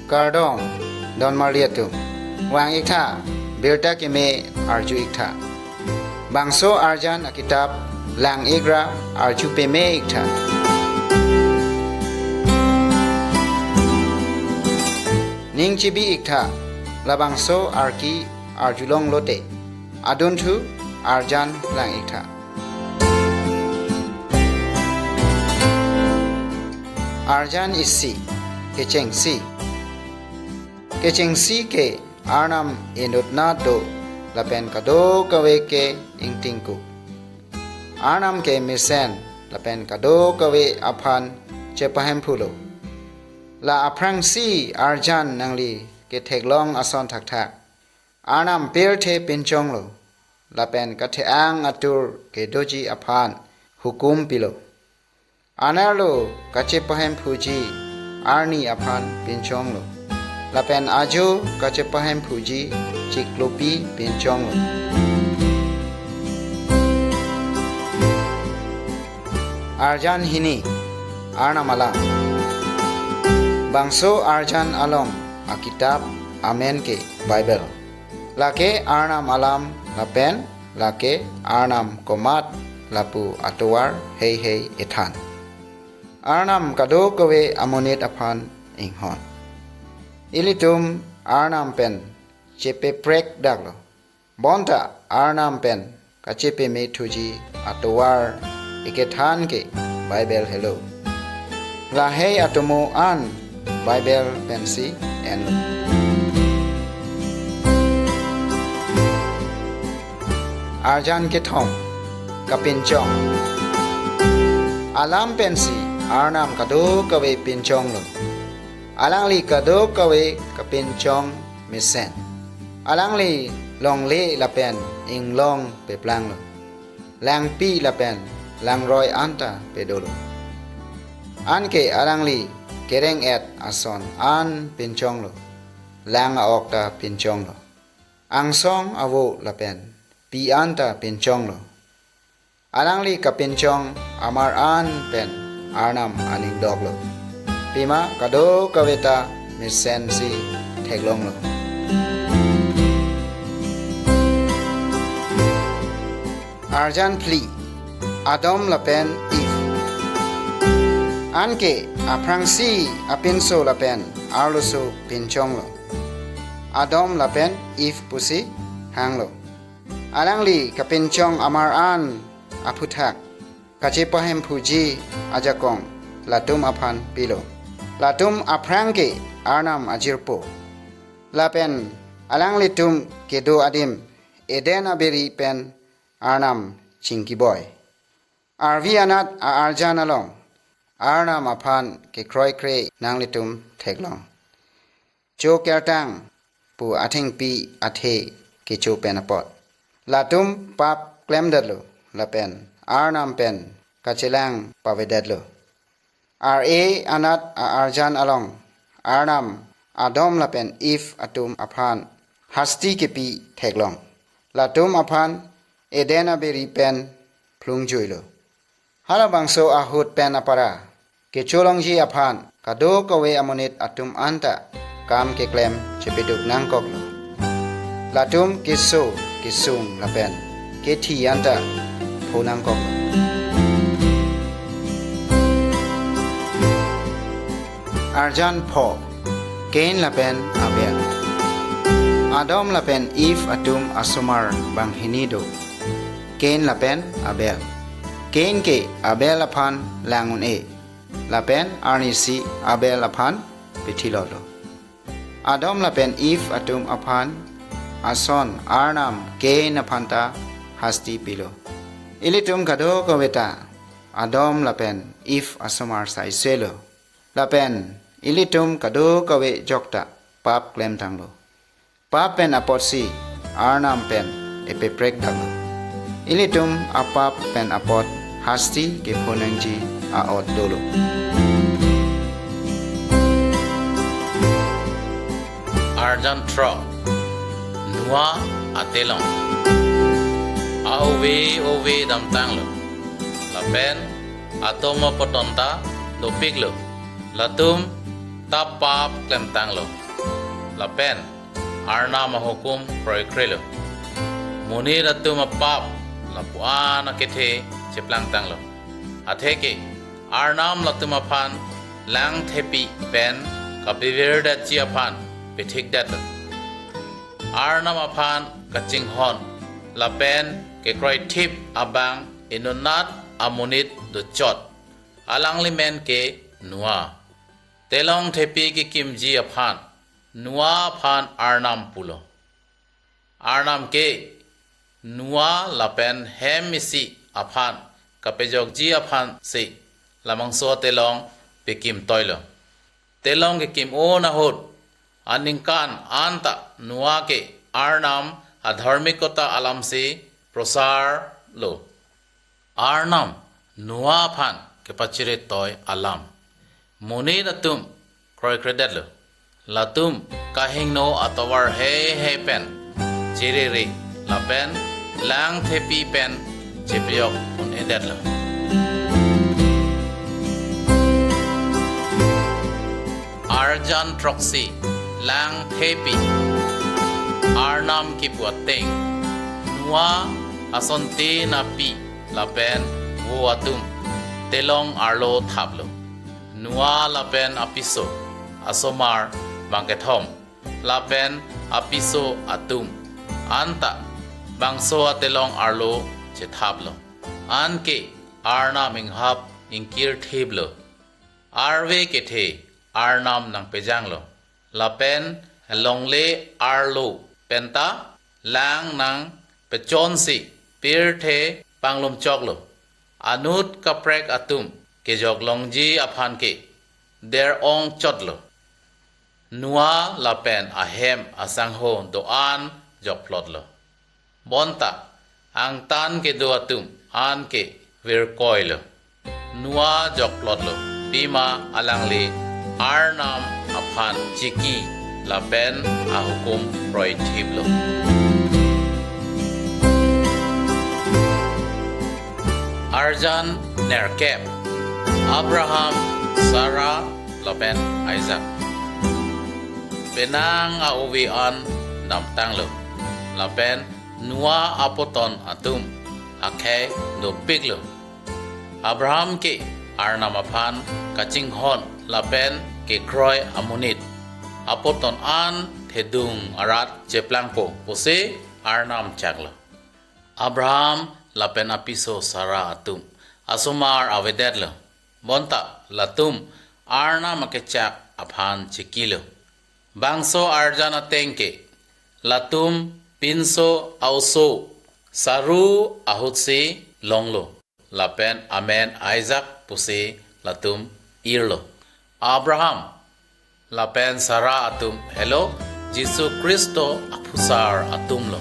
Kardong Don Mariatum Wang ikta Birta kime arju ikta Bangso arjan akitab Lang igra arju peme ikta Ning chibi ikta Labangso arki arjulong lote Aduntu arjan lang ikta Arjan isi Kecheng si ke Arnam indut nato Lapen kado kawe ke ingtingku Arnam ke misen Lapen kado kawe aphan Cepahem pulo La aprang si arjan nangli Ke teglong ason thak thak Arnam per te pinchong lo Lapen kate ang atur Ke doji aphan Hukum pilo Anarlo kacepahem puji Arni aphan pinchong lo Lapen ajo kacepahem puji Ciklopi pinchong lo Arjan hini Arnam alam Bangso arjan along Akitab amen ke Bible Lake arnam alam Lapen lake arnam komat Lapu atuar hei hei ethan Arnam kado kawe amonit aphan inghon Ilitum arnam pen Cepe prek daglo Bonta arnam pen Kacepe me tuji atuar Ikethan ke Bible hello Lahei atomo an Bible pensi enlo Arjan kethong Kapinchong Alam pensi Arnam kado kawe pinchong lo Alangli kado kawe kapinchong misen Alangli long le lapen ing long peplang lo Lang pi lapen lang roy anta pedolo Anke alangli kereng et ason an pinchong lo Lang aokta pinchong lo Angsong awo lapen pi anta pinchong lo Alangli kapinchong amar an pen Arnam aning doglo Pima kado kaweta misen si teglong lo Arjan pli Adom lapen if Anke aprang si apinso lapen Arloso pinchong lo Adom lapen if pusi hanglo Alangli kapinchong amar an aputhak Kacepahem puji ajakong Latum aphan pilo Latum aprangke arnam ajirpo Lapen alang litum kedo adim Eden aberi pen arnam cingki boy Arvi anat arjan along Arnam aphan ke kroy kre nang litum teglong Jo kertang pu ating pi athe ke cho pen apot Latum pap klemdadlo Lapen Arnam pen kacelang pavedadlo R.A. anat arjan along Arnam adom lapen if atum aphan Hasti kepi teglong Latum aphan Edena beri pen plung joilo Hala bangso ahut pen apara Kecholong ji aphan Kado kawe amonit atum anta Kam ke klem cepeduk nangkoklo Latum kiso kisung lapen Keti anta Punangkok Arjan po Kain lapen abel Adom lapen if atum asumar bang hinido Kain lapen abel Kain ke abel aphan langun e Lapen arnisi abel aphan pitilolo Adom lapen if atum aphan Ason arnam Kain aphanta hasti pilo Ilitum kado kaweta Adom lapen if asomar sa iselo Lapen ilitum kado kawe jokta Pap klem tanglo Pap pen apot si Arnam pen epeprek tanglo Ilitum apap pen apot Hasti ke punangji aot dolo Arjan tro Nua atelong Ove damtang lo Lapen atomo potonta dopik lo Latum ta pap klem tang lo la pen arnam a hukum proi krelo munir atum a pap la puan a kethe cheplang tang lo atheke arnam la tum a phan lang thepi pen ka bivir da chi a phan pithik dat arnam a phan ka ching hon la pen ke kroi thip abang inunat amunit du chot alang limen ke nuwa telong thepi ki kimji a phan nuwa phan arnam pulo arnam ke nuwa la pen hemisi a phan kapejok ji a phan se lamang so telong pe kim toilo telong ke kim o na hot aningkan anta nuwa ke arnam adharmikota alam se prosar lo arnam nuwa phan ke pachire toy alam mone latum kroi kredet lo latum kahing no atawar he pen chire re la pen lang thepi pen chepyok un edet lo arjan troxy lang thepi arnam ki puateng nuwa asonte na pi la pen wo atum telong arlo thablo nuwa la pen apiso asomar bangkethom la pen apiso atum anta bangso atelong arlo che thablo anke arna minghap inkir thiblo arve ke the arnam nang pejanglo la pen longle arlo penta lang nang pechon si pir the panglom choklo anut kaprek atum ke jok longji aphan ke der ong chotlo nuwa la pen ahem asang ho do an jok plotlo bonta ang tan ke do atum an ke vir koilo nuwa jok plotlo pima alangli arnam aphan chiki la pen ahukum proi thiblo arjan nerkep abraham sarah la pen isaac benang a uvi an dam tanglo la pen nuwa apoton atum akhe do piglo abraham ke arnam aphan kaching hon la pen ke kroi amunit apoton an thedung arat cheplangpo pose arnam chaklo abraham la pen apiso sara atum asomar avedetlo bonta latum arnam ke chak aphan chikilo bangso arjana tengke latum pinso auso saru ahutse longlo lapen amen isaac puse latum irlo abraham lapen sara atum hello jisu kristo aphusar atumlo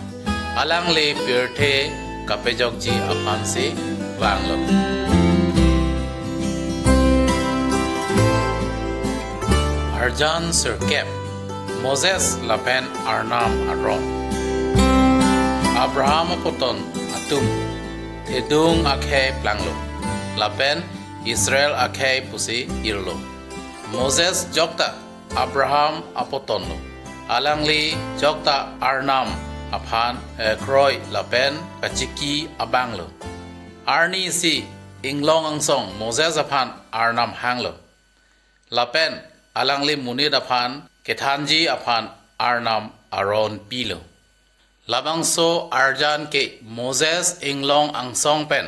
alangle pirthe kapejokji aphanse wanglo arjan sirkep moses lapen arnam aron abraham apoton atum thedung akhe planglo lapen israel akhe pusi irlo moses jokta abraham apotonlo alangli jokta arnam aphan kroi lapen kachiki abanglo arni si inglong angsong moses aphan arnam hanglo lapen alangli munid aphan kethanji aphan arnam aron pilo labangso arjan ke moses inglong angsong pen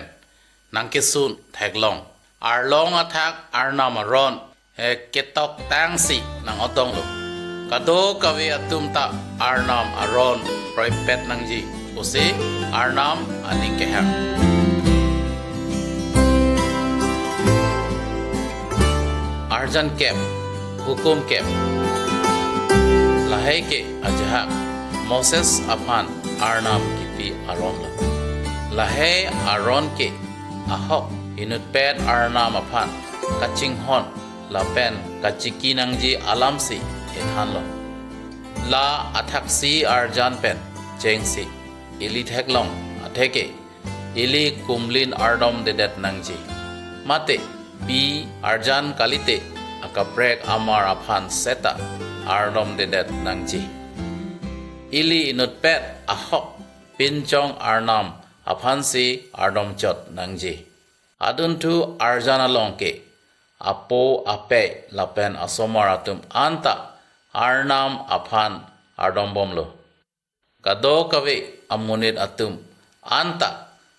nangkesun thaglong arlong athak arnam aron ketok tangsi nang otonglo kado kawe atumta arnam aron proi pet nangji ose arnam aning kehang arjan kem hukum kem lahai ke ajahak moses aphan arnam kipi aron la lahai aron ke ahok inut pet arnam aphan kaching hon lapen kachiki nangji alamsi ethanlo la athaksi arjan pen chengsi ili theklong atheke ili kumlin ardom dedet nangji mate pi arjan kalite akaprek amar aphan seta ardom dedet nangji. Ili inut pet ahok pinchong arnam aphan si ardom chot nangji. Adun tu arjana longke apo ape lapen asomar atum anta arnam aphan ardom bomlo. Kado kawe amunit atum anta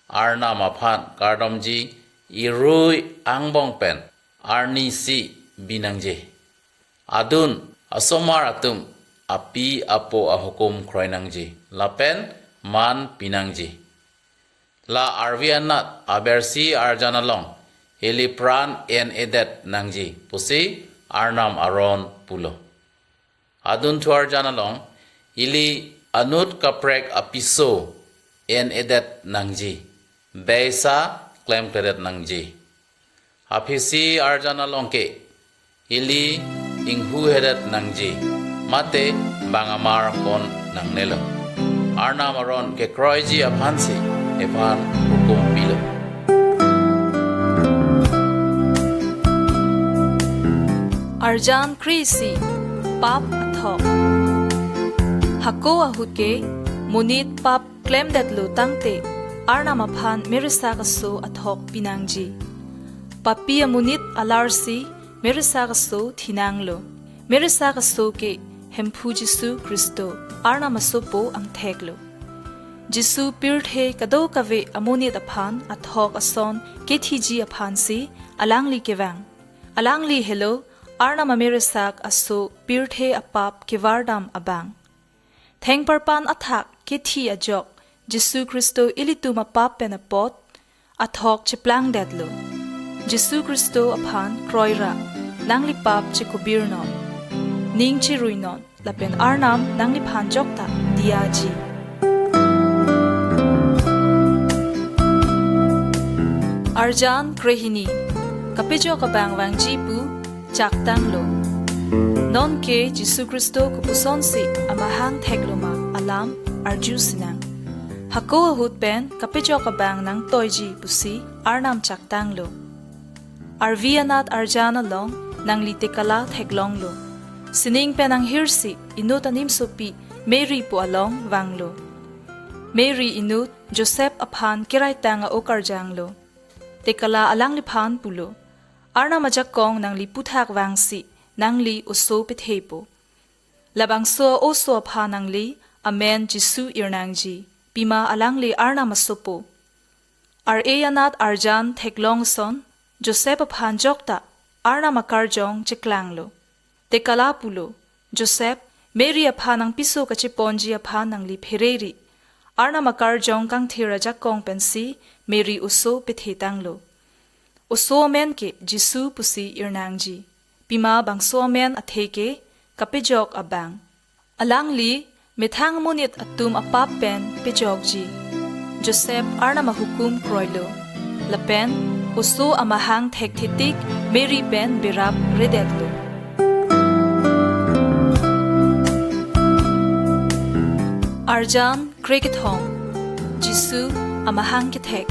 arnam aphan kardomji irui angbong pen arni si binangje. Adun asomar atum api apo ahukum kroinangji lapen man pinangji. La arvianat abersi arjana long ili pran en edet nangji pusi arnam aron pulo. Adun tu arjana long ili anut kaprek apiso en edet nangji beisa claim kledet nangji. Apisi arjana longke ili inghu hedet nangji mate bangamar kon nangnelo. Arnam aron ke kroiji aphansi epan hukum pilo. Arjan Krisi Pap Athok Hako ahutke munit pap claim that lo tangte Arnam aphan merisa kaso athok pinangji. Papi amunit alarsi merisa kaso thinanglo. Merisa kaso ke hemphu Jisu Kristo Arnam asopo ang theklo. Jisu pirthe kado kave amunit aphan athok ason kethiji aphan si alangli kevang. Alangli hello Arnam amerisak aso pirthe apap kevardam abang. Theng parpan athak kethi ajok Jisu Kristo ilitu mapap penapot athok cheplang dadlo. Jisu Kristo aphan kroira nangli pap chekubirnon. Ning chiruinon lapen Arnam nangli phan jokta diaji. Arjan Krehini Kapejo kabang wang jipu Chaktanglo Non ke Jisu Kristo kupuson si amahang tegloma alam arju sinang. Hako ahut pen kapejo kabang nang toyji pusi Arnam chaktanglo. Arvianat arjana long nang litekala teglonglo. Sining pen ang hirsi inut anim sopi Mary po along wanglo. Mary inut Joseph aphan kiray tanga okarjanglo. Tekala alang liphan pulo. Arnam ajakong nang liputhak wangsi nang li uso pithepo. Labang so oso apha nang li amen Jisu irnangji. Pima alang li Arnam asopo. Eyanat arjan teklong son Joseph aphan jokta Arnam akarjong cheklanglo. Tekala pulo Joseph Mary apha nang piso kachiponji apha nang li phereri. Arnam akarjong kang thira jakong pensi Mary uso pithetanglo. Uso men ke Jisu pusi irnangji. Pima bang so men atheke kapejok abang. Alang li methang munit atum apap pen pejokji. Joseph Arnam ahukum kroilo. Lapen uso amahang thekthetik Mary pen birap redetlo. Arjan Krikethong Jisu amahang kithek.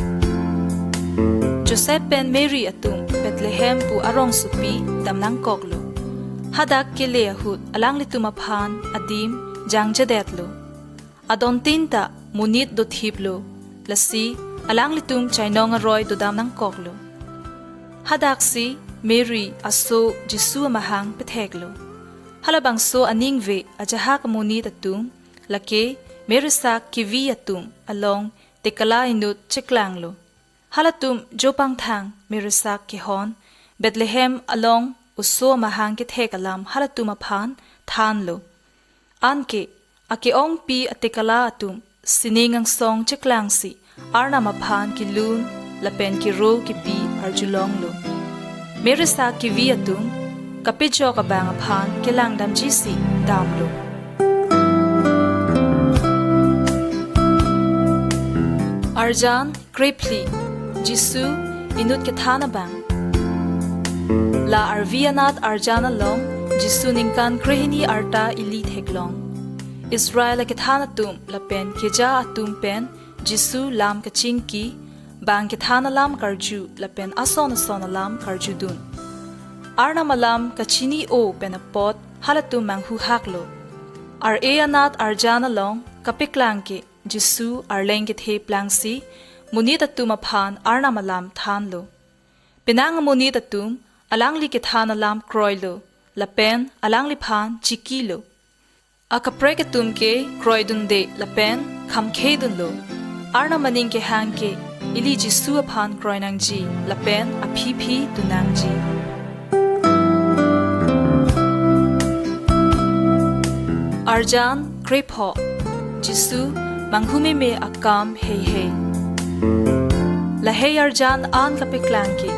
Joseph ben Mary atum Bethlehem pu arong supi damnang koklo. Hadak kile ahut alang litumaphan adim jangjadetlo. Adon tinta munit do thiplo. Lasi alang litum chainong aroy do damnang koklo. Hadak si Mary aso Jisu amahang petheklo. Halabang so aningve ajahak munit atum lake Merisak kivi atum along tekala inut cheklanglo. Halatum jopang thang Merisak kihon Bethlehem along uso mahang kithek alam halatum aphan thanlo. Anke akeong pi atekala atum siningang song cheklangsi Arnam aphan kilun lapen kiro kipi arjulonglo. Merisak kivi atum kapejo kabang aphan kilangdam jisi damlo. Arjan Krepli Jisu inut kethana bang. La arvianat arjana long Jisu ningkan krehini arta ili theklong. Israel kethana tum lapen keja atum pen Jisu lam kachingki bang kethana lam karju lapen ason lam karjudun. arna malam kachini o penapot halatum manghu haklo ar eanat arjana long kapiklang ke jisu arleng ke the plangsi muni tatum aphan arna malam thanlo pinang muni tatum alangli ke thanalam kroilo lapen alangli phan chikilo akapre ke tumke kroidunde lapen khamkhedunlo arna maning ke hangke ili jisu aphan kroinangji lapen aphi tunangji arjan krepho jisu manghume me akam hey la hey arjan an kapiklanki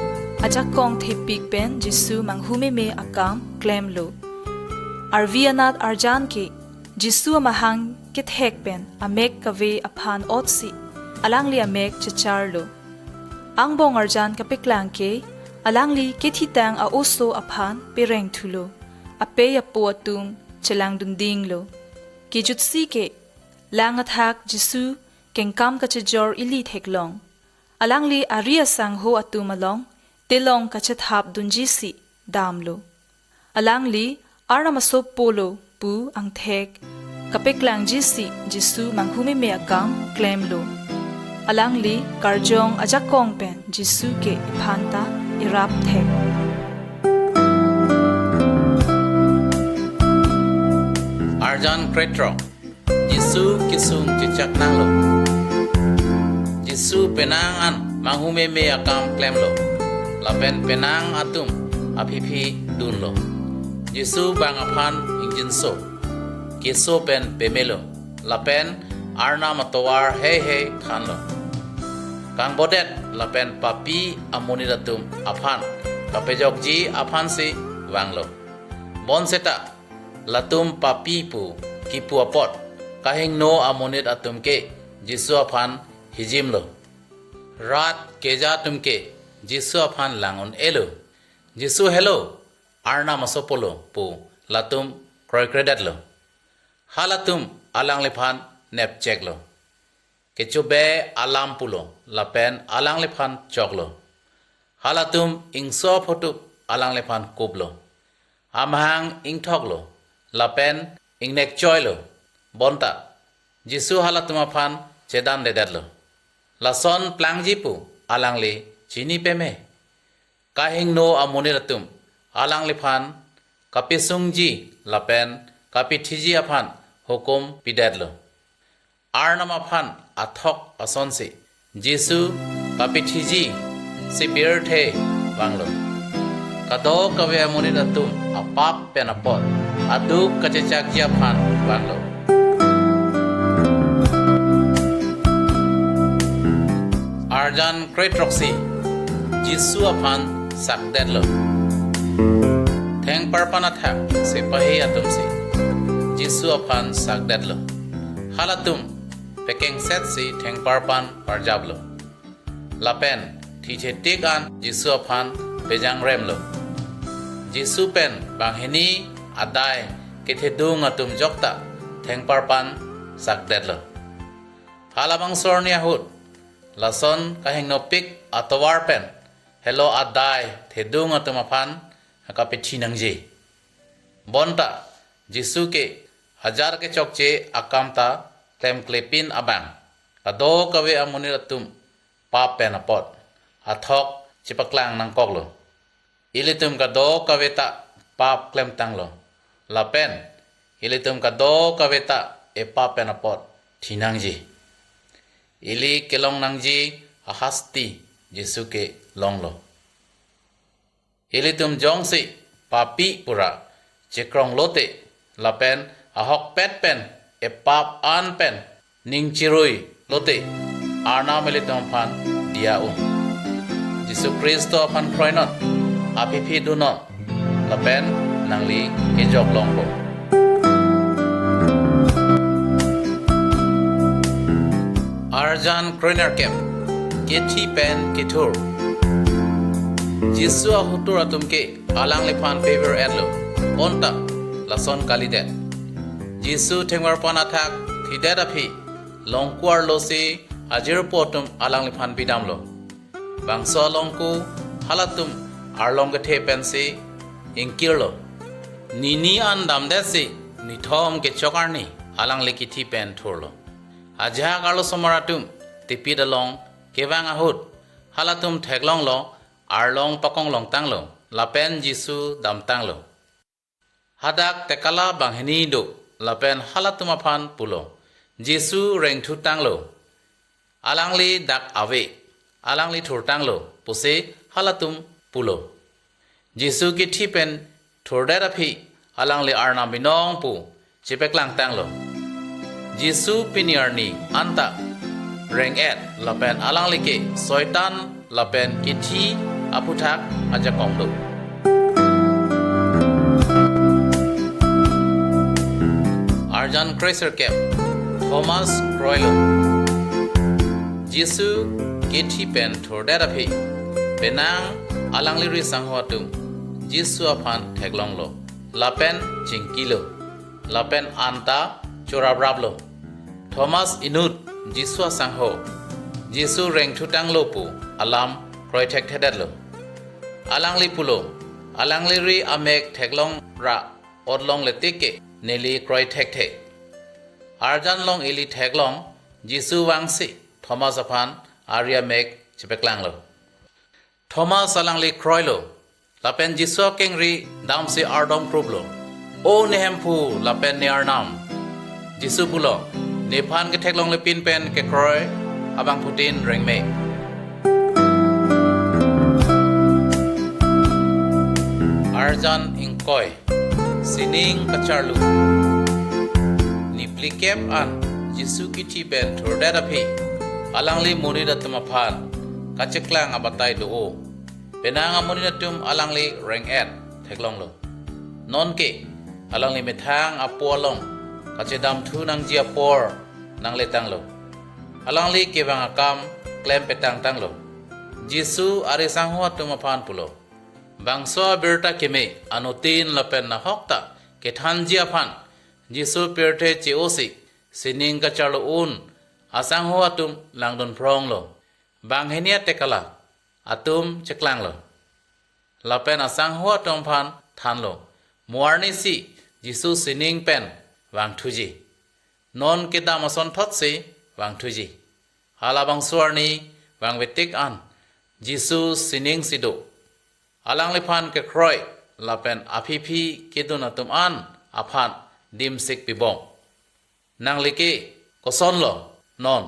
ajak kong thepik pen jisu manghume me akam claim lo arvianat arjan ke jisu mahang ke thek pen amek kave aphan otsi alangli amek chacharlo angbong arjan kapiklanke alangli ke thitang a oso aphan pereng thulo ape apo atum chelang dunding lo kijutsi ke langathak jisu kengkam kachajor ili theklong alangli aria sang ho atumalong telong kachathap dunjisi damlo alangli arnamasop polo pu angthek kapeklang jisi jisu manghume me akam claim lo alangli karjong ajakong pen jisu ke iphanta irap thek Arjan Kretro Jisu kisung cicak nanglo Jisu penangan manghume me akam claim lo lapen penang atum aphipi dunlo Jisu bang aphan injinso kiso pen pemelo lapen arna matowar hey thanlo kang bodet lapen papi amunidatum aphan kapejokji aphan si wanglo bon seta latum papi pu kipu apot kahing no amonit atum ke Jisu aphan hijimlo rat keja tumke Jisu aphan langon elo Jisu hello arna masopolo pu latum kroikredetlo halatum alang lephan nep cheklo kechube alam pulo lapen alang lephan choklo halatum ingso photup alang lephan kublo amhang ingthoklo lapen ingnek choilo bonta Jisu halatum aphan chedan dedetlo lason plangjipu alangli chini peme kahing no amoniratum alang lephan kapisungji lapen kapithiji aphan hukum pidetlo arnam aphan athok asonsi Jisu kapithiji sipirthe wanglo kado kave amoniratum apap penapot adu kachechakji aphan wanglo Arjan Kretroksi Jisu aphan sakdetlo Theng parpana thak se pahi atum se Jisu aphan sakdetlo halatum pekeng set si theng parpan parjablo lapen thiche tikan Jisu aphan pejang remlo Jisu pen banghini adai kethedung atum jokta theng parpan sakdetlo halabang sornia hut lason kahing nopik atawar pen hello adai thedung atumaphan hakapichinangji bonta Jisu ke hajar ke chokche akamta tem klepin abang ado kawe amuniratum pap pen apot athok chipaklang nang koklo ilitum kado kawe ta pap klem tanglo lapen ilitum kado kawe ta e pap pen apot thinangji ili kelong nangji ahasti Jisu ke longlo ili tum jongsi papi pura chekrong lote lapen ahok pet pen e pap an pen ning chirui lote arna melitum phan dia Jisu Kristo phan kroinot apipi duno lapen nangli kejok longbo Arjan Kroiner Kem Kethi Pen Kithur Jisu ahutur atumke alang lephan favor adlo onta lason kalidet Jisu thengwar panathak thidet aphi longkuar losi ajir potum alang lephan bidamlo bangso longku halatum arlong gathe pensi ingkirlo nini an damdesi ni thom ke chokarni alang le kithi pen thorlo aja garlo somaratum tipidalong kewang ahut halatum theklong lo arlong pakong long tanglo lapen jisu dam tanglo hadak tekala banghini do lapen halatum aphan pulo jisu reng thu tanglo alangli dak ave alangli thur tanglo puse halatum pulo jisu kithi pen thorderapi alangli arna binong pu chipeklang tanglo jisu piniarni anta reng et lapen alangli ke soitan lapen kithi aputhak aja kongdo arjan kreiser kep thomas kroilo jisu kithi pen thorderapi benang alangli ri sanghuatum jisu aphan theklonglo lapen chingkilo lapen anta chorabrablo thomas inut jisu sangho jisu reng thutanglo pu alam protek thedetlo alangli pulo alangli ri amek theklong ra odlong letike neli protek the arjan long eli theklong jisu wangsi thomas aphan arya mek chipeklanglo thomas alangli kroilo lapen jisu kengri damsi ardom krublo o nehempu lapen nearnam jisu pulo nephan ke theklong le pin pen ke kroy abang putin rengme arjan ingkoy sining kacharlu niplikep an jisu kithi pen thorderapi alangli monidatma phan kacheklang abatai do o benang amonidatum alangli reng et theklonglo nonke alangli methang apolong kachedam thu nang jia por nang letanglo alangli kewang akam klem petang tanglo jisu are sangho tum phan pulo bangso berta keme anotin lapen na hokta ke thanjia phan jisu perte cheosi sining ka charlo un asang ho atum langdon pronglo banghenia tekala atum cheklanglo lapen asang ho atum phan thanlo muarni si jisu sining pen wang thuji non ke damason thotse wang thuji hala bangsuarni wang vetik an jisu sining sido alang lephan ke kroi lapen aphipi kedun atum an aphan dimsik pibong nang leke koson lo non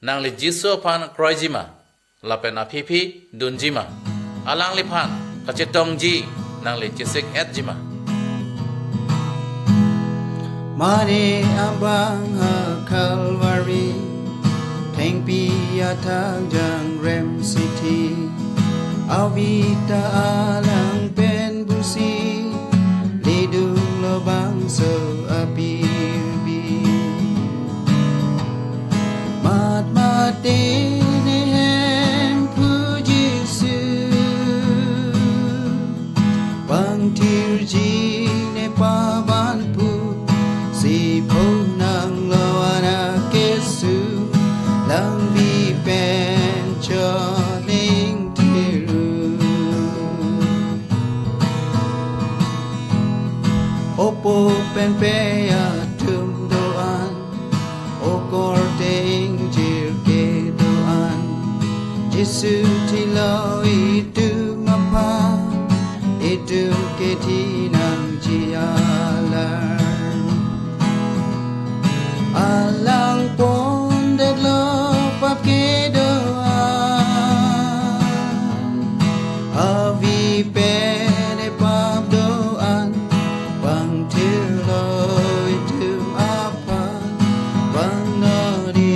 nang li jisu phan kroi jima lapen aphipi dunjima alang lephan kachetong ji nang li jisik et jima mare abang ha kalvari theng pi athang jang rem city avita alang pen busi lidung lobang so apirbi mat mate nehem puji su bang tirji ne pavan pu si ponang loana kesu lang bi pen cho ling opo pen pe atum doan okor ting jir ke doan jisu ti lo itu mapa itu ke ti nang jialar alang pon det lo pap ke doan avi pen e pap doan bang til loi tu apa bang no di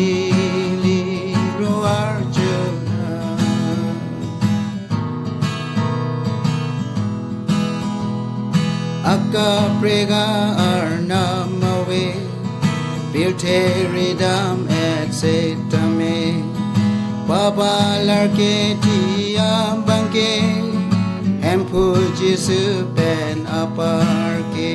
li ro arjuna akka prega arnamawe bilteridam et setame babalar ke tiam bangke empu jisu pen aparke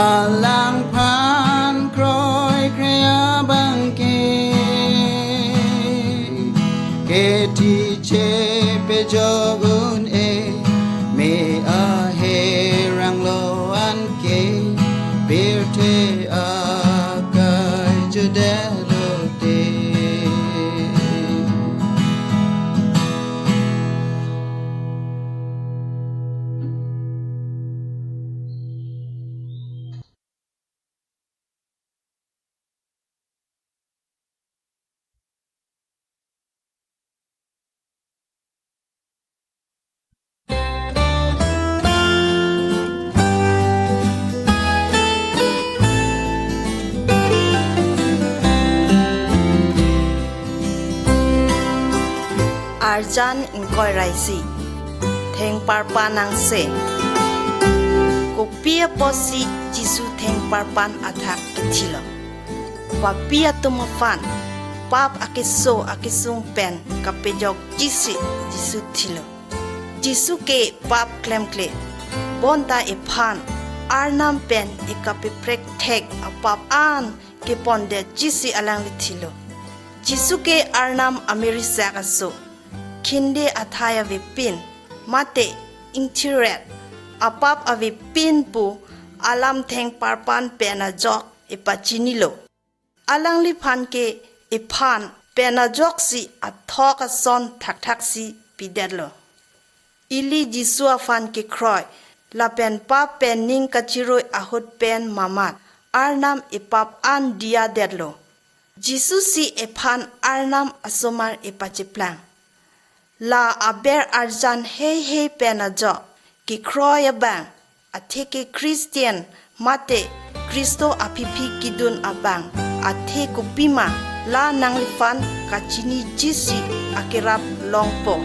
alang pan kroi krea bangke ke ti che pe jogun e arjan ingkoi raisi theng parpan ang se kopia posi jisu theng parpan athak kithilo papia tumafan pap akiso akisung pen kapejok jisu thilo jisu ke pap klem kle bonta e phan arnam pen e kape prek thek apap an ke ponde jisi alang thilo jisu ke arnam ameri sakaso khinde athaya ve pin mate intiret apap ave pin pu alam theng parpan pena jok e pachinilo alang li phan ke e phan pena jok si athoka son thak thak si pidelo ili jisu afan ke kroi la pen pa pen ning kachiroi ahut pen mamat arnam e pap an dia dedlo jisu si e phan arnam asomar e pachiplang la aber arjan hey pen ajo ki kroi abang atheke christian mate kristo apipi kidun abang athe kupima la nanglifan kachini jisi akirap longpo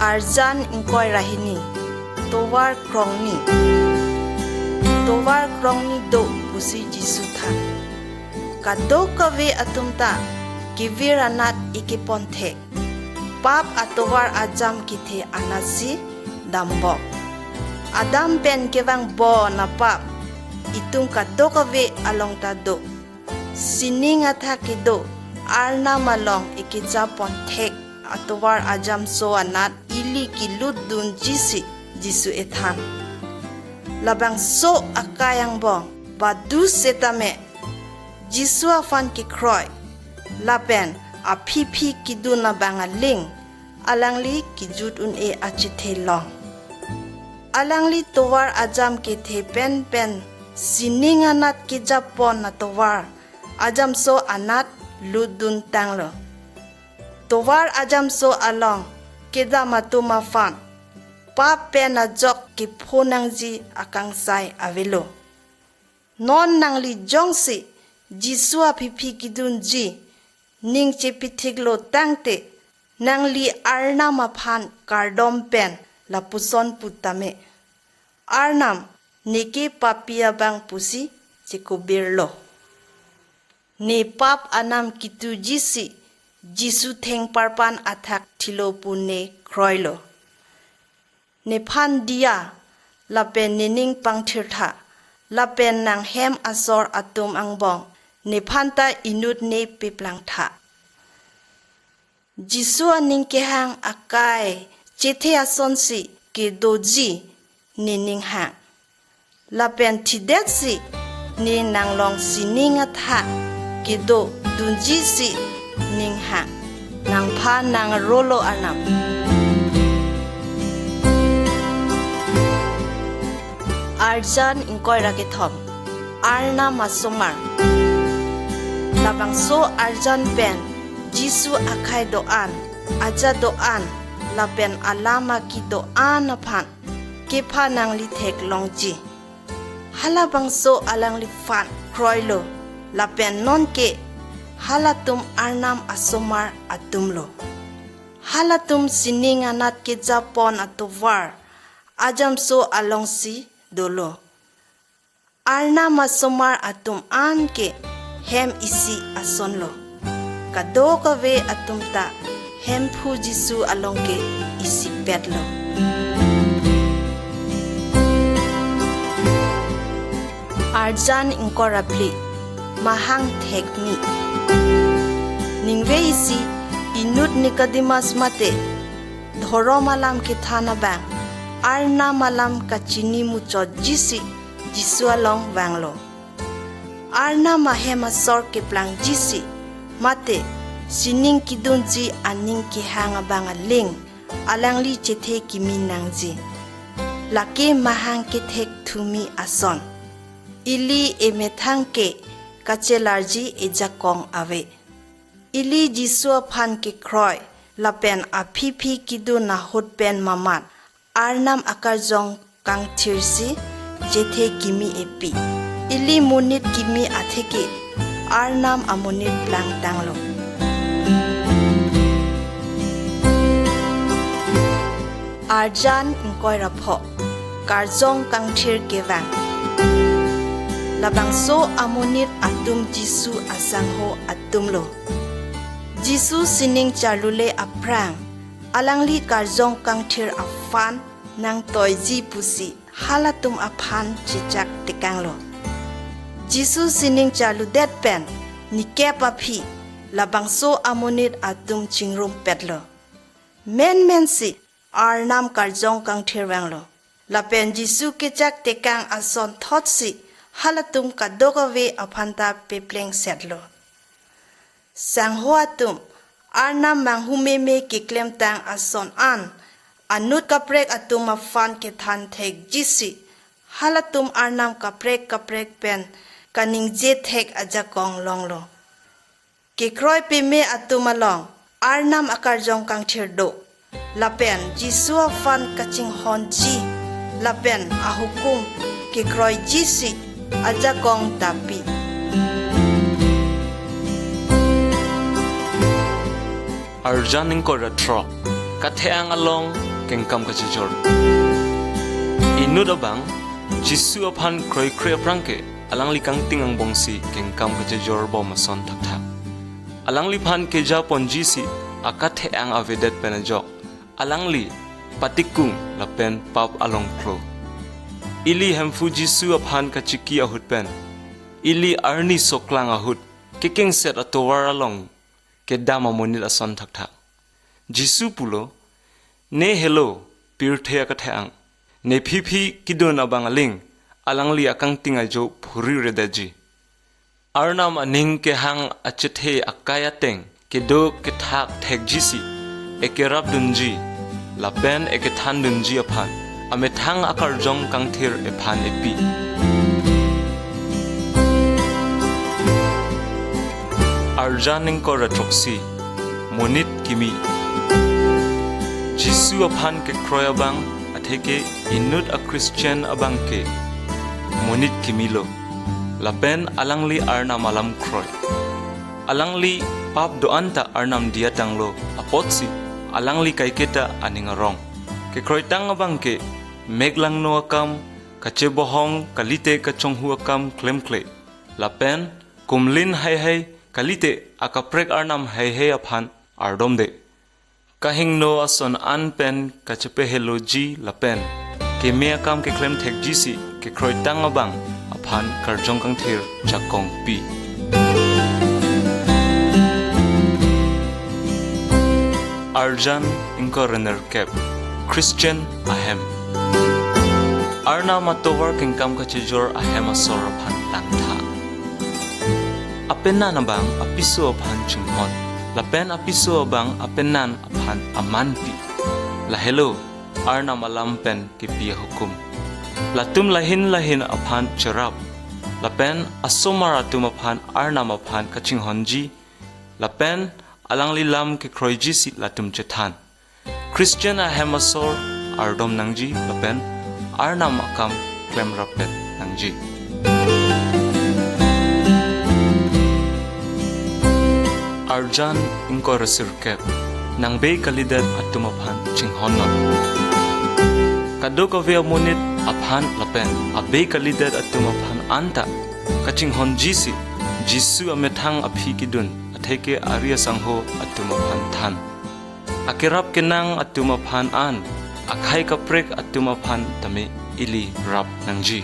arjan ingkoi rahini towar krongni do pusi jisu tha kado kave atumta kiviranat ikiponthe pap atowar ajam kithe anasi dambo adam pen kevang bo na pap itung kado kave alongta do sininga thakido arna malong ikijaponthe atowar ajam so anat ili kilut dun jisu ethan labang so akayang bong badu setame jisu afan ki kroi lapen apipi kiduna bangaling alangli kijut un e achithe long alangli towar ajam ke the pen sining anat ki japon na towar ajam so anat ludun tanglo towar ajam so along keda matuma fan pa pena jok ki phonang ji akang sai avelo non nangli jongsi jisu apipi kidun ji ning che pithiglo tangte nangli arnam aphan kardom pen lapuson putame arnam neke papia bang pusi chekobirlo ne pap anam kitu jisi jisu theng parpan athak thilo pune kroilo ne phan dia lapen nining pangthirtha lapen nang hem asor atum angbong ne phanta inut ne piplang tha jisu aning ke hang akai chethe asonsi ke doji nining ha lapen thidetsi ni nanglong sininga tha ke do dunji si ning ha nang pha nang rolo anam arjan ingkoi rake thom arna masomar labang so arjan pen jisu akai do an aja do an lapen alama ki do an aphan ke pha nang li thek longji halabang so alang li fan kroilo lapen non ke halatum arnam asomar atumlo halatum sining anat ke japon atovar ajam so alongsi dolo arnam asomar atum an ke hem isi asonlo kado kave atumta hem phu jisu alongke isi petlo arjan inkorapli mahang thekmi ningve isi inut nikadimas mate dhoro malam ke thana bang arna malam kachini mucho jisi jisu along banglo arna mahema sor ke plang jisi mate sining kidunji aning ki hanga banga ling alangli chethe kiminangji lake mahang ke thek thumi ason ili emethang ke kachelarji ejakong ave ili jisu phan ke kroi lapen apipi kidu na hotpen mamat arnam akarjong kang thirsi jethe kimi epi ili munit kimi atheke Arnam amunit lang tanglo. Arjan ngkoy rapho karjong kangthir kevang labangso amunit atum Jisu asangho atumlo Jisu sining charlule aprang alangli karjong kangthir afan nang toyji pusi halatum aphan chichak tekanglo Jisu sining charlu det pen nike papi labangso amunit atum chingrum petlo men si Arnam karjong kangthir wanglo lapen Jisu kechak tekang ason thotsi halatum kadokave aphanta pepleng setlo sanghoatum Arnam manghumeme kiklem tang ason an anut kaprek atum afan kethan thek jisi halatum Arnam kaprek pen kaning je thek ajakong longlo kikroi peme atum along Arnam akarjong kangthir do lapen Jisu afan kaching honchi lapen ahukum kikroi jisi ajakong tapi Arjaning ko ratro katheang along kengkam kachijor inudabang Jisu aphan kroi prangke alangli kangting ang bongsi kengkam kachijor bomason thakha alangli phan ke japon jisi akatheang avedet penajok alangli patikung lapen pap along klo ili hemfu Jisu aphan kachiki ahut pen ili arni soklang ahut kicking set atowar along ke dama monil ason thakha Jisu pulo ne hello pirthea katheang ne phipi kidon abang aling alangli akang tinga jo phuri redaji arnam aning ke hang achethe akaya teng ke do ke thak thek jisi ekerap dunji lapen ekethan dunji aphan amethang akarjong kangthir ephan epi arjaning ko ratroksi monit kimi Jisu aphan ke kroyabang atheke inut a Christian abang ke monit kimilo lapen alangli arnam alam kroy alangli pap doanta arnam diatanglo apotsi alangli kaiketa aningarong ke kroitang abang ke meglang no akam kachebohong kalite kachonghu akam klemkle lapen kumlin hai kalite akaprek arnam hai aphan ardomde kahing no ason anpen kachepe heloji lapen ke me akam ke klem thek jisi ke kroitang abang aphan karjong kangthir chakong pi Arjan ingko runner cap Christian ahem Arna matowar kengkam kachijor ahem asor aphan langtha apenna nabang apiso aphan chinghon lapen apiso abang apennan aphan amanpi la hello Arna malam pen kipia hukum latum lahin aphan cherap lapen asomaratum aphan Arna aphan kachinghonji lapen alangli lam ke kroiji si latum chethan Christian ahem asor ardom nangji lapen Arnam akam klem rapet nangji Arjan ingko resirkep nang be kalidat atumaphan chinghonon kadokave amunit aphan lapen abe kalidat atumaphan anta kachinghon jisi Jisu amethang aphi kidun atheke arya sangho atumaphan than akirap kenang atumaphan an akhai kaprek atumaphan tame ili rap nangji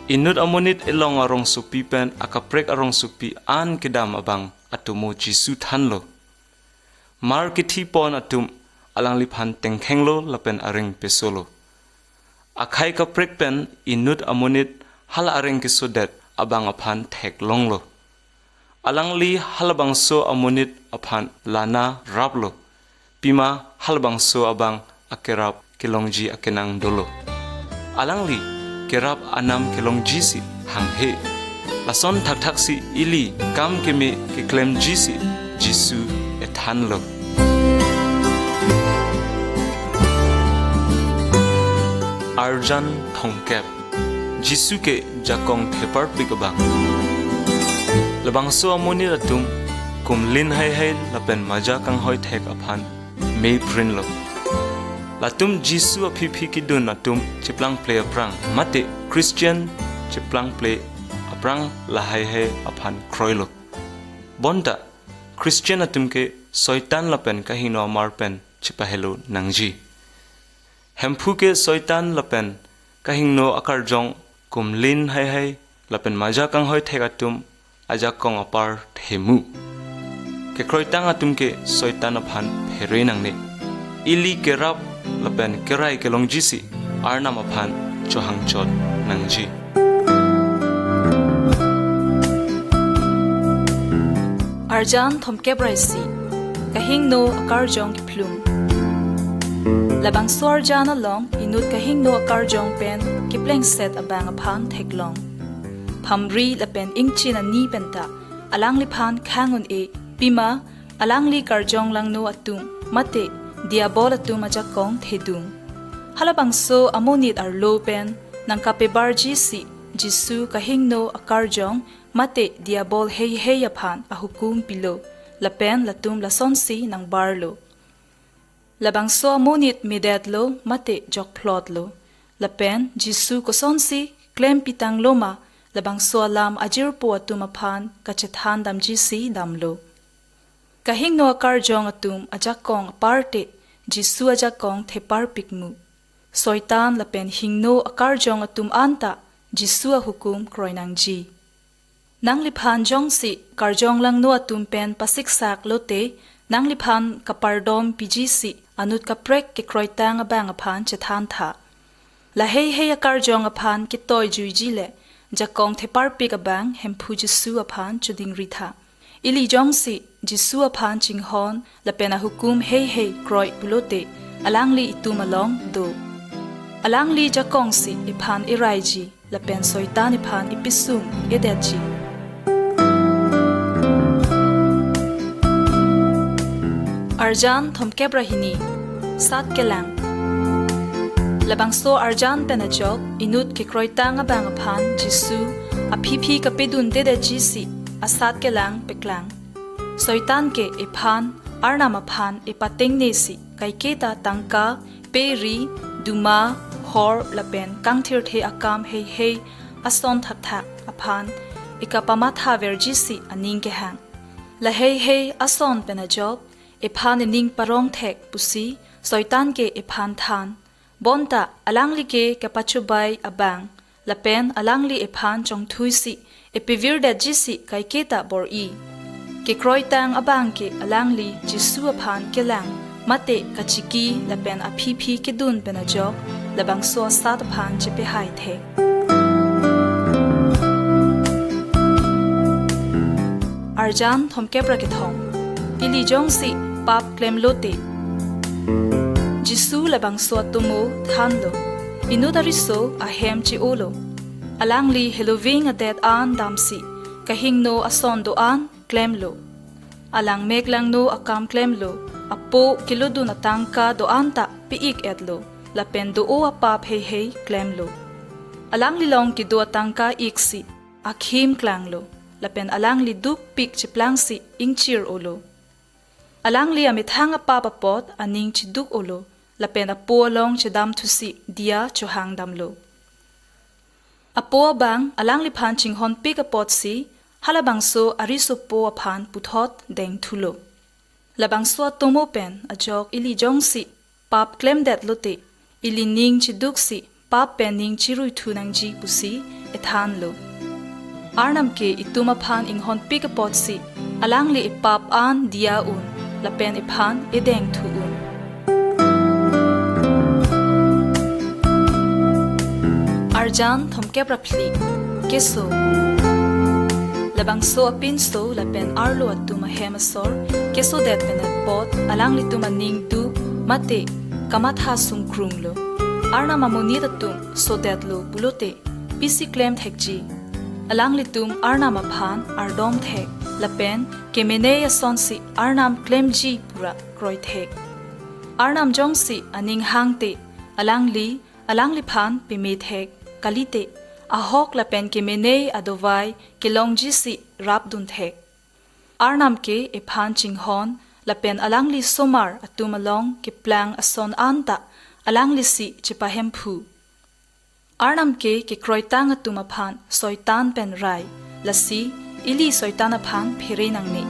inut amunit elong arong supi pen akaprek arong supi an kedam abang atumo Jisu thanlo markiti pon atum alangli phan tengkhenglo lapen areng pesolo akhai kaprek pen inut amunit hal areng kisodet abang aphan thek longlo alangli halbangso amunit aphan lana rablo pima halbangso abang akerap kilongji akenang dolo alangli kerap anam kilongji si hanghe lason thak si ili kam keme ke klem jisi Jisu ethanlo Arjan thongkep Jisu ke jakong thepar pikabang labang so amuni atum kum lin hai lapen maja kang hoi thek aphan me prin lo latum jisu aphi ki dun atum chiplang play aprang mate Christian chiplang play aprang la hai aphan kroilo bonta Christian atum ke soitan lapen kahino mar pen chipahelo nangji hemphu ke soitan lapen kahingno akar jong kumlin hai lapen maja kang hoi thegatum aja kong apar themu ke kroitang atum ke soitan aphan pheroi nangne ili kerap lapen kerai ke longjisi arnam aphan chohang chot nangji Arjan thomke braisi kahingno akar jong ki plum labang swar jana long inut kahingno akar jong pen ki pleng set abang aphan theklong phamri lapen ingchin ani penta alangli phan khangun e pima alangli karjong langno atum mate diabol atum aja kong thedung halabang so amonit ar lo pen nang kape barji si jisu kahingno akar jong mate diabol hei aphan ahukum pilo lapen latum lason si nang barlo labang so amonit medet lo mate jok plot lo lapen jisu koson si klem pitang loma labang so alam ajir po atum aphan kachethan damji si damlo kahing no akar jong atum ajakong aparte jisu ajakong thepar pikmu soitan lapen hingno akar jong atum anta jisu hukum kroinangji nangli phan jong si karjong lang no atum pen pasik sak lote nangli phan kapardom piji si anut kaprek ke kroitang abang aphan chethan tha la hei akar jong aphan ki toy juiji le jakong thepar pik abang hemphu jisu aphan chuding ritha ili jong si jisu aphan chinghon lapena hukum hei kroi bulote alangli itumalong do alangli jakong si iphan iraiji lapen soitan iphan ipisum edaji Arjan thomke brahini sat kelang labang so arjan penajok inut ke kroitang abang aphan jisu aphi kapedun de jisi asat kelang peklang soitan ke iphan arnam aphan ipateng nesi kaiketa tangka peri duma hor lapen kangthir the akam hei ason thak aphan ikapamatha verjisi aning ke hang la hei ason penajok iphan ning parong thek pusi soitan ke iphan than bonta alangli ke kapachubai abang lapen alangli iphan chongthuisi epivir da jisi kaiketa bor i ke kroitang abang ke alangli jisu aphan kelang mate kachiki lapen aphi ke dun penajok labang so sat phan chepe hai the arjan thomke prakithom ili jongsi pap klem lote jisu labang so tumo thanlo inudariso ahem chi olo alangli heloving adet an damsi kahingno asondo an klemlo alang meglangno akam klemlo apo kilodun atangka do anta piik etlo lapen do o apap hei klemlo alangli long ki do atangka iksi akhim klanglo lapen alangli duk pik chiplangsi ingchir olo alangli amithang apapa pot aning chiduk olo lapen apo long chedam thusi dia chohang damlo apo bang alangli phan chinghon pik apot si halabangso ariso po aphan puthot deng thulo labangso tomo pen ajok ili jongsi pap klem dat lote ili ning chiduk si pap pen ning chirui thunang ji pusi ethan lo arnam ke ituma phan inghon pik apot si alangli ipap an dia un lapen iphan edeng thu un arjan thomke prapli keso labang so apin so lapen arlo atuma hemasor keso det penet pot alang lituma ning tu mate kamatha sungkrung lo arna mamoni datum so det lo bulote pisi claim thekji alang litum arna maphan ardom thek lapen kemene sonsi arnam claim ji pura kroi thek arnam jongsi aning hangte alangli phan pime thek kalite ahok la pen ke menei adovai ke longji si rap dun thek arnam ke ephan chinghon la pen alangli somar atumalong ke plang ason anta alangli si chipahem phu arnam ke kroitang atumaphan soitan pen rai lasi ili soitan aphan phere nangni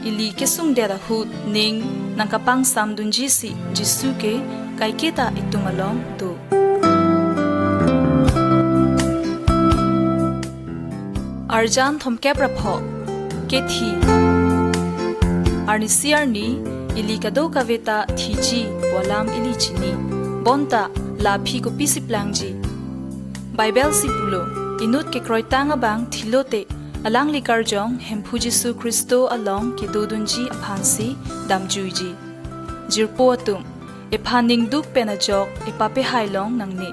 ili ke sungdera hut ning nangkapang samdunji si jisu ke kaiketa itumalong do Arjan thomkep rapho kethi arnisiarni ili kado kaveta thiji bolam ili chini bonta laphi ko pisiplangji Bible sipulo inut ke kroitanga bang thilote alangli karjong hemphu Jesu Kristo along ke dodunji aphansi damjuiji jirpo atum ephaning duk penajok epape hailong nangni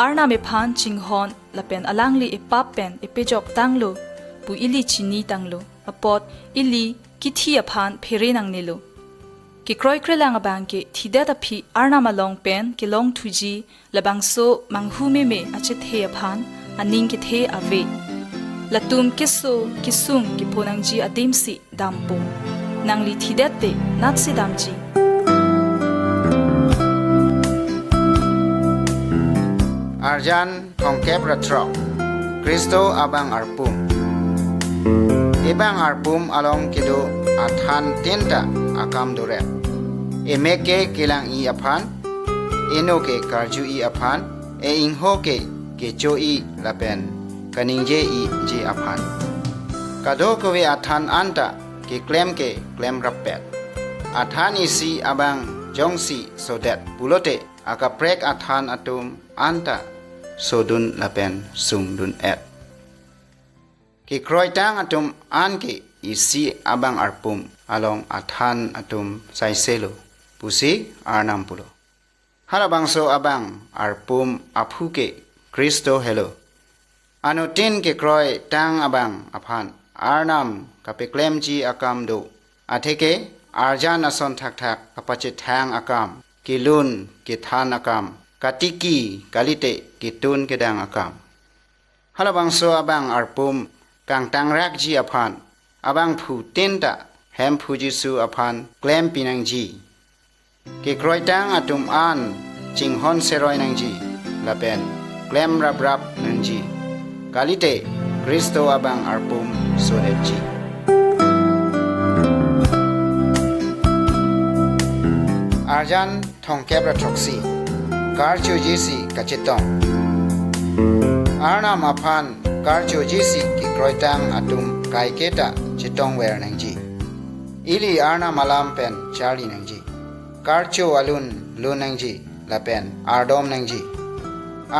arna me phan chinghon lapen alangli epap pen epejok tanglo pu ili chini tanglo apot ili kithi aphan phere nangnilo ki kroi krelang abang ke thida ta phi arna malong pen ke long thuji labangso manghu me achet he aphan aning ke the ave latum kiso kisung ki ponangji adimsi dampo nangli thidate natsi damji Arjan thongkep ratrok Kristo abang arpum Ibang arpum along kido athan tinta akam dorep Emeke kilang I aphan Eno ke karju I aphan E ingho ke cho I lapen Kaningje I je aphan Kado kowe athan anta ke klem rapet Athan isi abang jongsi sodet bulote akaprek athan atum anta sodun lapen sungdun et ki kroitang atum anke isi abang arpum along athan atum saiselo pusi arnam pulo harabangso abang arpum aphuke Kristo hello anutin ke kroi tang abang aphan arnam kapeklemji akam do atheke arjan ason thak kapache thang akam kilun ki than akam katiki kalite kitun kedang akam halabangso abang arpum kang tangrak ji aphan abang phu tinta hem phu jisu aphan klem pinangji ki kroitang atum an chinghon seroi nangji lapen klem rap nangji kalite Kristo abang arpum sodeji Arjan thongkebra thoksi karcho jisi kachetong arna maphan karcho jisi ki kroitang atum kaiketa chitong wer nangji ili arna malam pen charli nangji karcho alun lu nangji lapen ardom nangji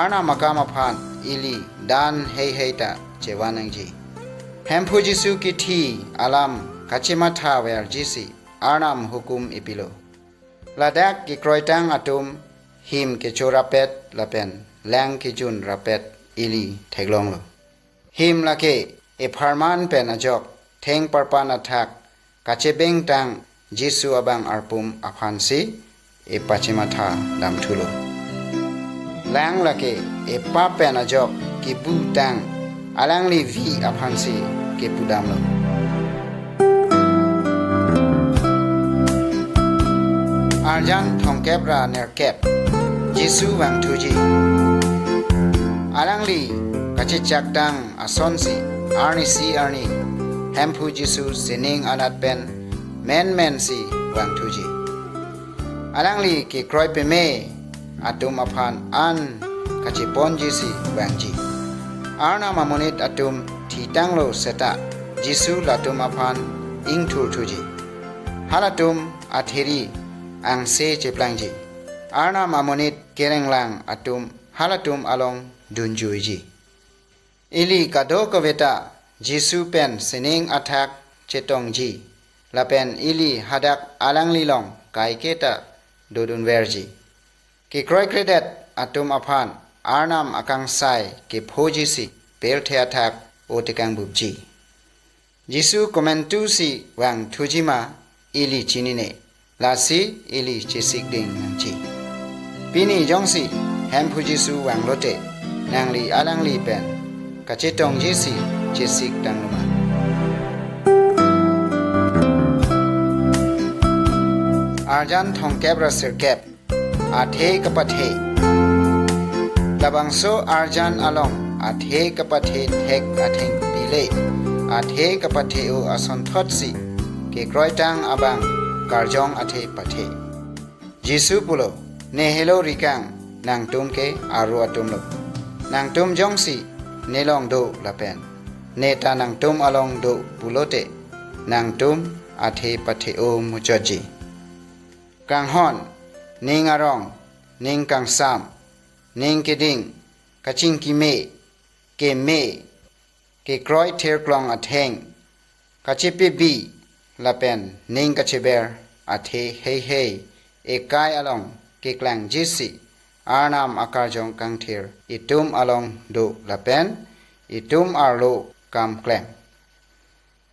arna makam aphan ili dan heita chewa nangji hemphu jisu ki thi alam kachimatha wer jisi arnam hukum ipilo ladak ki kroitang atum him ke chorapet lapen lang ki jun rapet ili theglong lo him lake e pharman pen ajok theng parpan athak kachebeng tang Jesu abang arpum aphansi e pachimatha damthulo lang lake e pa pen ajok ki bu tang alangli vi aphansi ke pudamlo Arjan thongkebra nerkep Jesu wang thuji alangli kachichak tang asonsi arni hemphu Jesu sining anat pen men si wang thuji alangli ki kroi pe me atum aphan an kachipon jisi wangji arna mamonit atum thitanglo seta Jesu latum aphan ingthur thuji halatum atheri ang se cheplangji arna mamonit kerenglang atum halatum along dunjuiji ili kado kaveta Jesu pen sining athak chetongji lapen ili hadak alangli long kaiketa dodun verji ki kroi kredet atum aphan arnam akang sai ki phojisi pelte athak otikang bubji Jesu komentu si wang thujima ili chinine lasi ili chisik ding nangji pini jongsi hemphu Jesu wang lote นางลีอาลังลีเป็นกะจิตองเจสีเจสิกดังลงมาอาจันทองแก็บระเสรแก็บอาเทกะปะเทลาบังโซอาจันอลองอาเทกะปะเทเทกอาเทงปีเลอาเทกะปะเทโออาสอนทอดสิเกกรอยตังอาบังการจองอาเทปะเทยิสุปุโลเนเฮโลริกังนางตุมเกอารัวตุมโลนางตุมจองสิเนลองโดละเป็นเนตานางตุมอลองโดปุโลเตนางตุมอาเทปะเทโอมุจจีกังฮอนนิงอารองนิงกังซามนิงเกดิงกะจิงกิเมเกเมเกกรอยเทรกลองอะเทงกะจิปิบีละเป็นนิงกะจิเบร์อะเทเฮเฮเอกายอลองเกกลังจิสิอานามอากาจงกังเทรอิตุมอลองดูละเป็นอิตุมอาโลกัมแกลง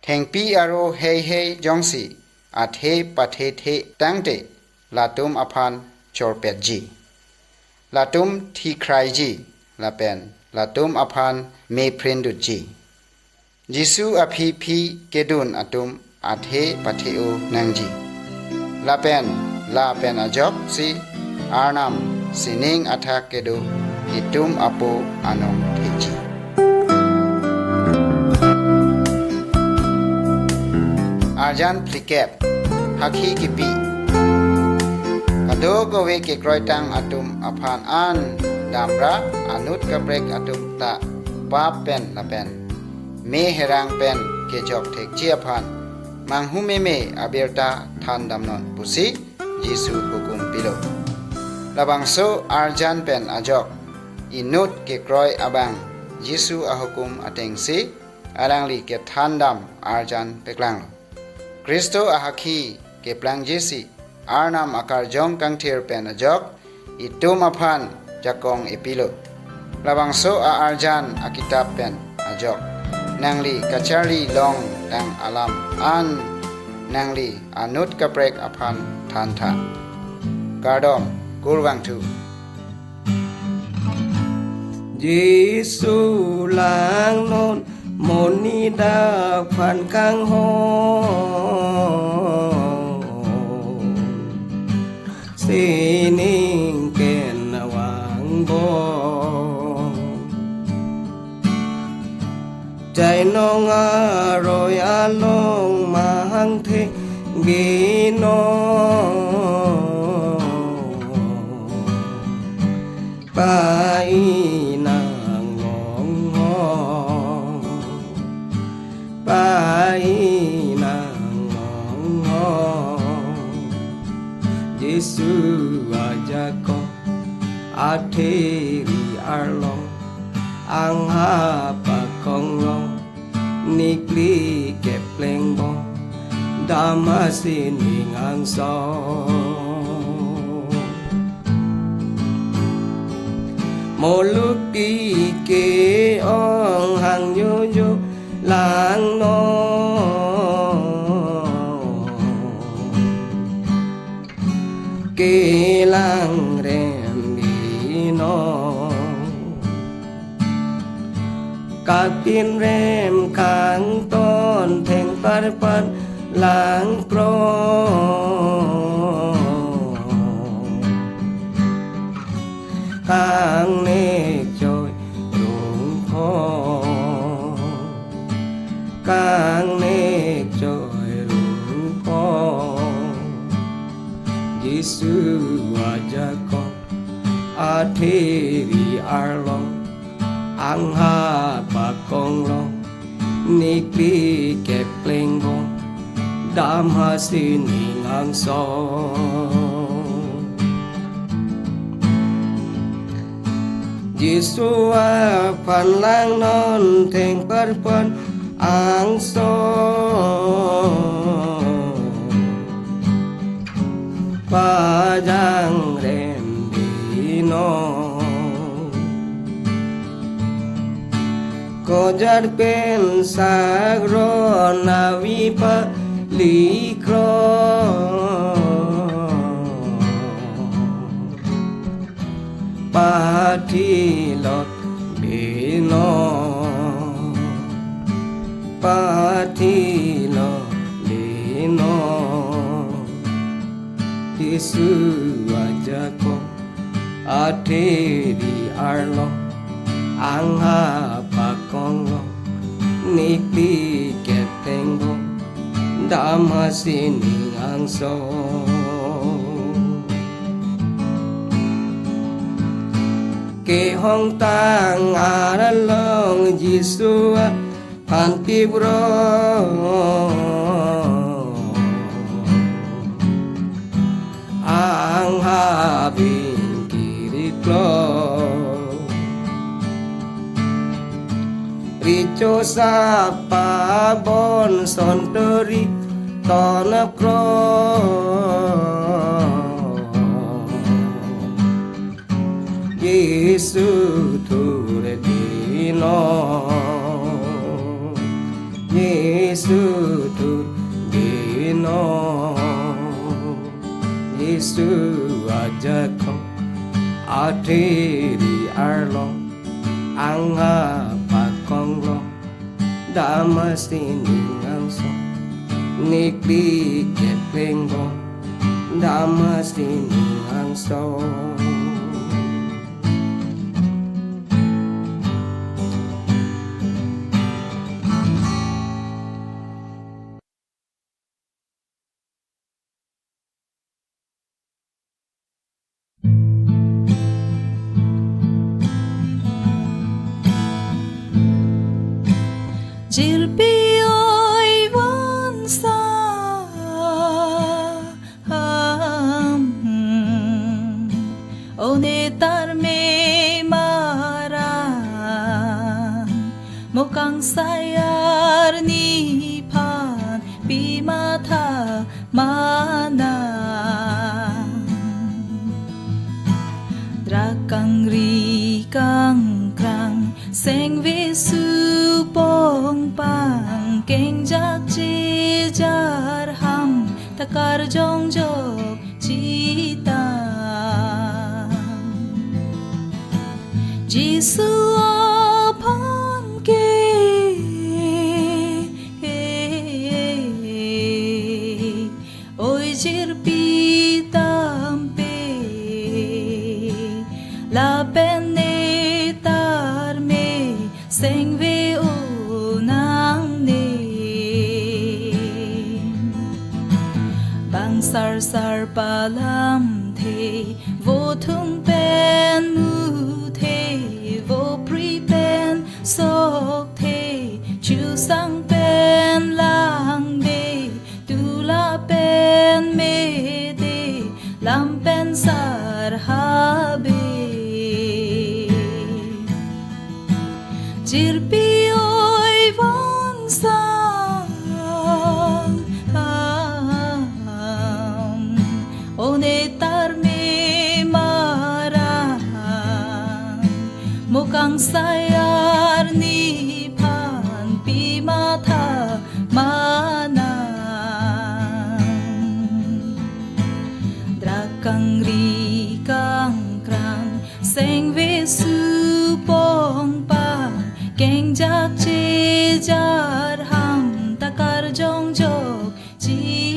เทงปีอาโรเฮเฮจงสิอะเทปะเทเทตังเตลาตุมอพันจอร์เปดจีลาตุมทีใครจีลาเป็นลาตุมอพันเมพรินดุจียิสุอภิพีเกดุนอตุมอาเทปะเทโอนังจีลาเป็นอจอกซีอานามสินิงอัทาเกดูอิตุมอโปอานองเทจีอาจันพลิเก็บฮักฮีกิปีKado ko we ke kroitang atum aphan an damra anut ka brek atum ta pap pen la pen me herang pen ke jok thek chi aphan manghu me abirta than damnon pusi Jesu hukum pilo labang so arjan pen ajok inut ke kroi abang Jesu ahukum ateng si alang li ke than dam arjan peklang Kristo ahaki ke plang jesi Arnam akar jong kang tir pen ajok itum aphan jakong epilo labang so a arjan akitab pen ajok nangli kachari long dang alam an nangli anut kaprek aphan than than kardom kurwang tu Giêsu lang non moni da phan kang ho Sining ken wang bo Chai nong a roi a long ma hang the gi no Pai nang ngong ngong Pai nang ngong ngong Giêsu aja ko atheri arlong ang ha pa kong long nikli kep leng bo damasin ang so Moluki ke ong hang yu yu lang no Kê lang rem đi no Các tin rem kháng tôn thèn par par lang pro Kháng nê trôi rung khó Kháng nê trôi rung khó Giêsu aja ko atheri arlong ang ha pa kong long nikli kep leng bo dam ha sining ang so Giêsu a phan lang non theng par pan ang so Pa jang rem đi no Ko jar pen sagro na vi pa li kro Pa thi lot pati lo le no Yesu aja ko ateri arlo angha pakong lo nikli ke tengo damasini ang so ke hong tang aralong Yesu panti bro ang habing kiri klo rico sa pabon sontori tonap kro Yesu ture dino Yesu ture dino Yesu aja ko ateri arlo angha pakong lo damasini ngangso nikli keplenggo damasini ngangso Jirpi oi wan sa one tar me maran mokang sayar ni pan bimata mana drakang ri kang krang seng visu pong pang keng jak chi jar ham takar jong jok chita Jisu upon ke oi jir pi tampe la penne tar me seng ve sar sar palam the vô thung pen mu the vô pri pen sok the chu sang pen lang be tu la pen me de lam pen sar ha be jir pi oi von sa tar me maran mukang sayar ni pan pi mata mana drakang ri kang krang seng visu pong pa keng jak che jar ham takar jong jok chi